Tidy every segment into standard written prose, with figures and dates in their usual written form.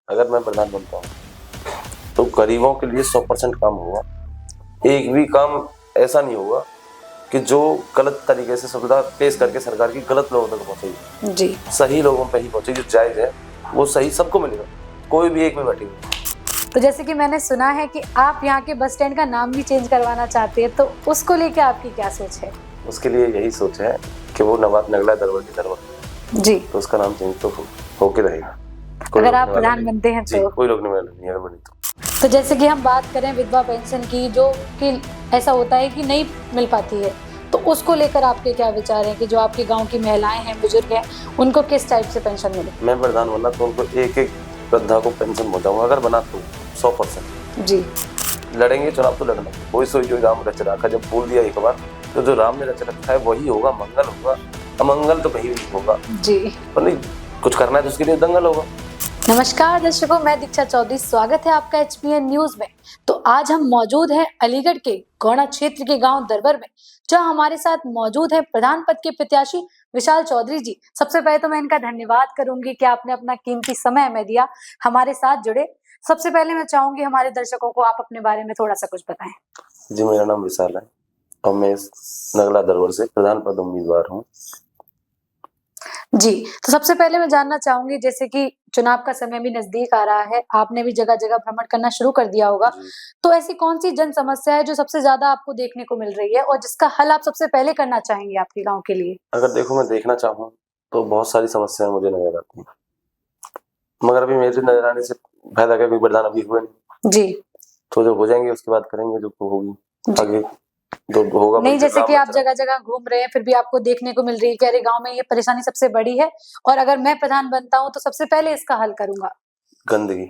अगर मैं प्रधान बनता हूँ तो गरीबों के लिए 100% काम होगा। एक भी काम ऐसा नहीं होगा कि जो गलत तरीके से सुविधा पेश करके सरकार की गलत लोगों तक पहुंचेगी। जी, सही लोगों पे ही पहुंचेगी, जो जायज है वो सही सबको मिलेगा, कोई भी एक में बैठेगा। तो जैसे कि मैंने सुना है कि आप यहाँ के बस स्टैंड का नाम भी चेंज करवाना चाहते हैं, तो उसको लेके आपकी क्या सोच है? उसके लिए यही सोच है कि वो नवाब नगला दरबार की दरबार, जी, तो उसका नाम चेंज तो होके रहेगा। अगर आप प्रधान बनते हैं जी, तो। कोई रोकने वाला नहीं अगर बनी तो जैसे कि हम बात करें विधवा पेंशन की, जो कि ऐसा होता है कि नहीं मिल पाती है, तो उसको लेकर आपके क्या विचार हैं कि जो आपके गांव की महिलाएं हैं, बुजुर्ग हैं, उनको किस टाइप से पेंशन मिले? मैं प्रधान बनना तो उनको एक एक वृद्धा को पेंशन पहुंचाऊंगा, अगर बना तो 100%। जी, लड़ेंगे चुनाव तो लड़ना, कोई सोई जो राम रच रखा, जब बोल दिया एक बार तो जो राम ने रच रखा है वही होगा, मंगल होगा, अमंगल तो कहीं नहीं होगा। जी। पर नहीं कुछ करना है तो उसके लिए दंगल होगा। नमस्कार दर्शकों, मैं दीक्षा चौधरी, स्वागत है आपका HPN न्यूज में। तो आज हम मौजूद हैं अलीगढ़ के गौड़ा क्षेत्र के गांव दरबर में, जहां हमारे साथ मौजूद है प्रधान पद के प्रत्याशी विशाल चौधरी जी। सबसे पहले तो मैं इनका धन्यवाद करूंगी कि आपने अपना कीमती समय हमें दिया, हमारे साथ जुड़े। सबसे पहले मैं चाहूंगी हमारे दर्शकों को आप अपने बारे में थोड़ा सा कुछ बताएं। जी, मेरा नाम विशाल है और मैं इस नगला दरबार से प्रधान पद उम्मीदवार हूँ। जी, तो सबसे पहले मैं जानना चाहूंगी, जैसे कि चुनाव का समय भी नजदीक आ रहा है, आपने भी जगह जगह भ्रमण करना शुरू कर दिया होगा, जी। तो ऐसी कौन सी जन समस्या है जो सबसे ज्यादा आपको देखने को मिल रही है और जिसका हल आप सबसे पहले करना चाहेंगे आपके गांव के लिए? अगर देखो मैं देखना चाहूँ तो बहुत सारी समस्याएं मुझे नजर आती हैं, मगर अभी मेरे नजर आने से फायदा क्या, कोई प्रधान अभी हुए नहीं। जी, तो जो हो जाएंगे उसके बाद करेंगे जो होगी जी। आगे, जो होगा नहीं, वही जैसे राम कि आप रच रखा। जगह जगह घूम रहे हैं, फिर भी आपको देखने को मिल रही है कि अरे गांव में ये परेशानी सबसे बड़ी है और अगर मैं प्रधान बनता हूँ तो सबसे पहले इसका हल करूंगा। गंदगी,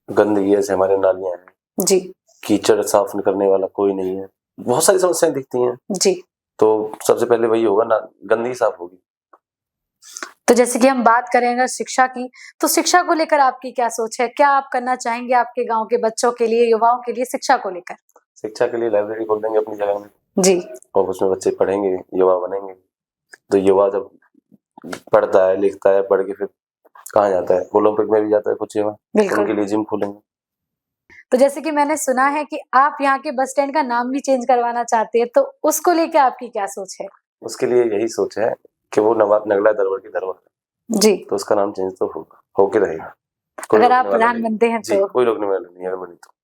गंदगी ऐसे हमारे नालियां हैं, जी, कीचड़ साफ करने वाला कोई नहीं है, बहुत सारी समस्याएं दिखती हैं। जी। तो सबसे पहले वही होगा ना, गंदगी साफ होगी। तो जैसे कि हम बात करें अगर शिक्षा की, तो शिक्षा को लेकर आपकी क्या सोच है? क्या आप करना चाहेंगे आपके गांव के बच्चों के लिए, युवाओं के लिए शिक्षा को लेकर? शिक्षा के लिए लाइब्रेरी खोल देंगे अपनी जगह में जी, और उसमें बच्चे पढ़ेंगे, युवा बनेंगे। तो युवा जब पढ़ता है लिखता है, पढ़ के फिर कहाँ जाता है, ओलंपिक में भी जाता है कुछ युवा, बिल्कुल। उनके लिए जिम खोलेंगे। तो जैसे कि मैंने सुना है कि आप यहाँ के बस स्टैंड का नाम भी चेंज करवाना चाहते हैं, तो उसको लेके आपकी क्या सोच है? उसके लिए यही सोच है कि वो नवाब नगला दरबार की दरबार है, जी, तो उसका नाम चेंज तो होके रहेगा। कोई अगर रोकने आप वाला प्रधान नहीं। बनते हैं जी, तो। कोई रोकने वाला नहीं अगर बनी तो।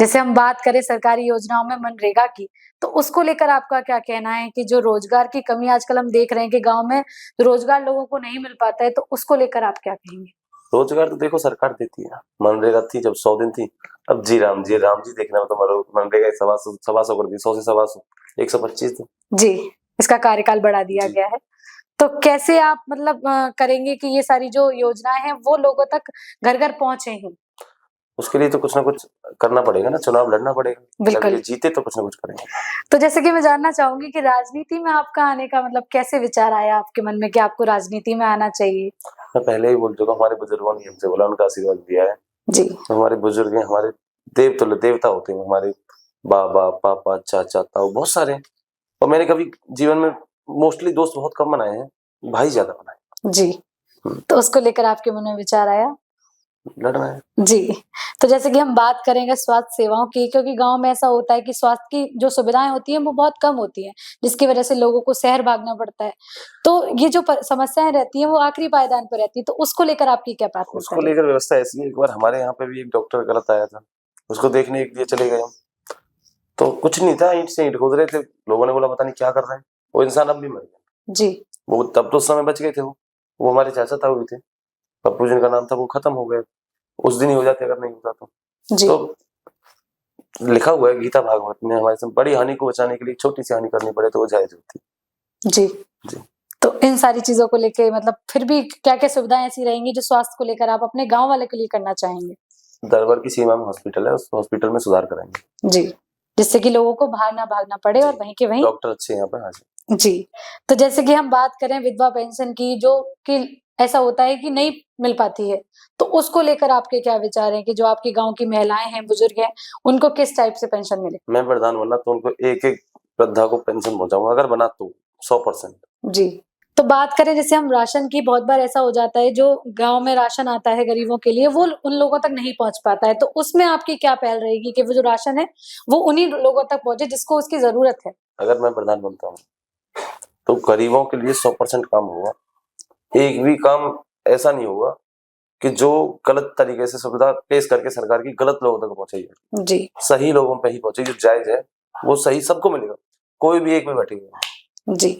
जैसे हम बात करें सरकारी योजनाओं में मनरेगा की, तो उसको लेकर आपका क्या कहना है कि जो रोजगार की कमी आजकल हम देख रहे हैं कि गांव में रोजगार लोगों को नहीं मिल पाता है, तो उसको लेकर आप क्या कहेंगे? रोजगार तो देखो सरकार देती है, मनरेगा थी जब 100 दिन थी, अब जी राम जी देखना हो तो मनरेगा 125 कर दी, 100 से 125 125 थी। जी, इसका कार्यकाल बढ़ा दिया जी, गया है। तो कैसे आप मतलब करेंगे कि ये सारी जो योजनाएं हैं वो लोगों तक घर-घर पहुंचे ही? उसके लिए तो कुछ ना कुछ करना पड़ेगा ना, चुनाव लड़ना पड़ेगा, जब बिल्कुल। ये जीते तो कुछ ना कुछ करेंगे। तो जैसे कि मैं जानना चाहूंगी कि राजनीति में आपका आने का मतलब कैसे विचार आया आपके मन में कि आपको राजनीति में आना चाहिए? मैं पहले ही बोल चुका हूँ, हमारे बुजुर्गों ने हमसे बोला, उनका आशीर्वाद दिया है। जी, तो हमारे बुजुर्ग हैं, हमारे देवता होते हैं, हमारे बाबा पापा चाचा ताऊ बहुत सारे हैं। और मैंने कभी जीवन में मोस्टली दोस्त बहुत कम बनाए हैं, भाई ज्यादा बनाए। जी। तो उसको लेकर आपके मन में विचार आया? लड़ना है। जी। तो जैसे कि हम बात करेंगे स्वास्थ्य सेवाओं की, क्योंकि गाँव में ऐसा होता है कि स्वास्थ्य की जो सुविधाएँ होती हैं वो बहुत कम होती हैं, जिसकी वजह से लोगों को शहर भागना पड़ता है। तो ये जो प समस्याएँ रहती हैं वो आखिरी पायदान पर रहती है, तो उसको लेकर आपकी क्या प्राथमिकता उसको है? लेकर व्यवस्था ऐसी है, एक बार हमारे यहाँ पे भी एक डॉक्टर गलत आया था, उसको देखने के लिए चले गए हम, तो कुछ नहीं था, ईंट से ईंट खोद रहे थे, लोगों ने बोला पता नहीं क्या कर रहे हैं, वो इंसान अब भी मर गया। जी, वो तब तो उस समय बच गए थे, वो हमारे चाचा ताऊ भी थे, पप्पू जिनका नाम था, वो खत्म हो गए उस दिन ही हो जाते अगर नहीं होता तो। जी, तो लिखा हुआ है गीता भागवत में, हमारे से बड़ी हानि को बचाने के लिए छोटी सी हानि करनी पड़े तो वो जायज होती जी। जी। तो इन सारी चीज़ों को लेके मतलब फिर भी क्या-क्या सुविधाएँ ऐसी रहेंगी जो स्वास्थ्य को लेकर आप अपने गाँव वाले के लिए करना चाहेंगे? दरबार की सीमा में हॉस्पिटल है, उस हॉस्पिटल में सुधार कराएंगे। जी, जिससे कि लोगों को बाहर ना भागना पड़े और वहीं के वहीं। डॉक्टर अच्छे हैं यहाँ पे। हाँ जी। जी, तो जैसे कि हम बात करें विधवा पेंशन की, जो कि ऐसा होता है कि नहीं मिल पाती है, तो उसको लेकर आपके क्या विचार हैं कि जो आपके गाँव की महिलाएँ हैं, बुजुर्ग हैं, उनको किस टाइप से पेंशन मिले? मैं प्रधान बनना तो उनको एक एक वृद्धा को पेंशन पहुंचाऊंगा, अगर बना तो 100%। जी, तो बात करें जैसे हम राशन की, बहुत बार ऐसा हो जाता है जो गाँव में राशन आता है गरीबों के लिए वो उन लोगों तक नहीं पहुँच पाता है। तो उसमें आपकी क्या पहल रहेगी कि वो जो राशन है वो उन्हीं लोगों तक पहुँचे जिसको उसकी ज़रूरत है? अगर मैं प्रधान बनता हूँ तो गरीबों के लिए 100% काम होगा। एक भी काम ऐसा नहीं होगा कि जो गलत तरीके से सुविधा पेश करके सरकार की गलत लोगों तक पहुंचेगी। जी। सही लोगों पे ही पहुंचेगी, जो जायज है वो सही सबको मिलेगा, कोई भी एक में बैठेगा। जी।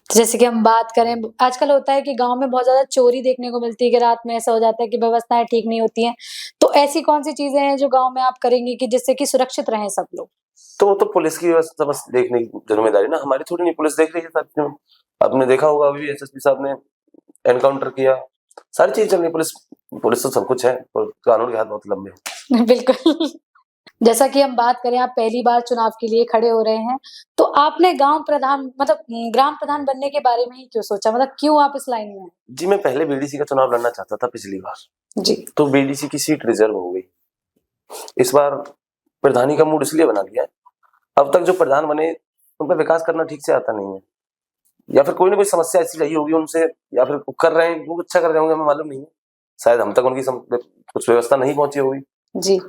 तो जैसे कि हम बात करें आजकल होता है कि गाँव में बहुत ज़्यादा चोरी देखने को मिलती है कि रात में ऐसा हो जाता है कि व्यवस्थाएँ ठीक नहीं होती हैं। तो ऐसी कौन-सी चीज़ें हैं जो गाँव में आप करेंगी कि जिससे कि सुरक्षित रहें सब लोग? तो वो तो पुलिस की व्यवस्था बस देखने की जिम्मेदारी ना, हमारी थोड़ी नहीं, पुलिस देख रही है साथ में। आपने देखा होगा अभी एसएसपी साहब ने एनकाउंटर किया, सारी चीज चल रही, पुलिस पुलिस तो सब कुछ है, पर कानून के हाथ बहुत लंबे हैं। बिल्कुल। जैसा कि हम बात करें आप पहली बार चुनाव के लिए खड़े हो रहे हैं, तो आपने गाँव प्रधान मतलब ग्राम प्रधान बनने के बारे में ही क्यों सोचा? मतलब क्यों आप इस लाइन में हैं? जी, मैं पहले बीडीसी का चुनाव लड़ना चाहता था पिछली बार, जी। तो बीडीसी की सीट रिजर्व हो गई। इस बार प्रधानी का मूड इसलिए बना लिया है, अब तक जो प्रधान बने उनका विकास करना ठीक से आता नहीं है, या फिर कोई ना कोई समस्या ऐसी रही होगी उनसे, या फिर वो कर रहे हैं, वो अच्छा कर रहे होंगे, हमें मालूम नहीं है। शायद हम तक उनकी कुछ व्यवस्था नहीं पहुंची होगी। जी।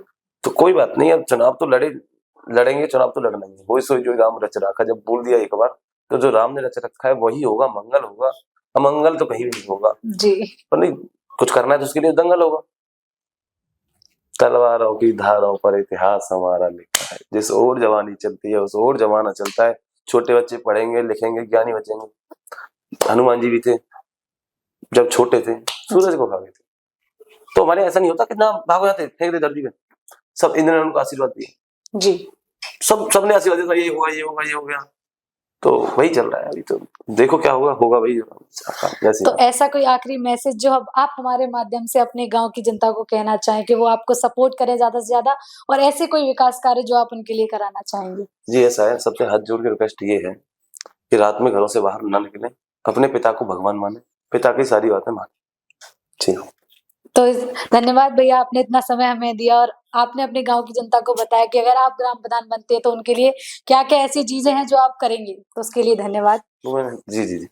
तो कोई बात नहीं, अब चुनाव तो लड़ेंगे, चुनाव तो लड़ना ही है। वही सोच जो राम रच रखा, जब बोल दिया एक बार तो जो राम ने रच रखा है वही होगा, मंगल होगा। अमंगल तो कहीं भी नहीं होगा। जी। पर नहीं, कुछ करना है तो उसके लिए दंगल होगा। तलवारों की धारों पर इतिहास हमारा लिखा है, जिस ओर जवानी चलती है उस ओर जमाना चलता है। छोटे बच्चे पढ़ेंगे लिखेंगे ज्ञानी बचेंगे। हनुमान जी भी थे, जब छोटे थे सूरज को खा गए थे। तो हमारे ऐसा नहीं होता कि ना भागो जाते फेंक दे धरती पे, सब इंद्र ने उनको आशीर्वाद दिए। जी। सबने आशीर्वाद दिया, ये होगा ये होगा ये हो गया। तो वही चल रहा है अभी, तो देखो क्या होगा, होगा वही जैसे। तो ऐसा कोई आखिरी मैसेज जो अब आप हमारे माध्यम से अपने गाँव की जनता को कहना चाहें कि वो आपको सपोर्ट करें ज़्यादा से ज़्यादा और ऐसे कोई विकास कार्य जो आप उनके लिए कराना चाहेंगे? जी ऐसा है, सबसे हाथ जोड़ के रिक्वेस्ट ये है कि रात में घरों से बाहर ना निकलें, अपने पिता को भगवान माने, पिता की सारी बातें माने। ठीक। तो धन्यवाद भैया, आपने इतना समय हमें दिया और आपने अपने गाँव की जनता को बताया कि अगर आप ग्राम प्रधान बनते हैं तो उनके लिए क्या-क्या ऐसी चीज़ें हैं जो आप करेंगे। तो उसके लिए धन्यवाद। जी जी जी।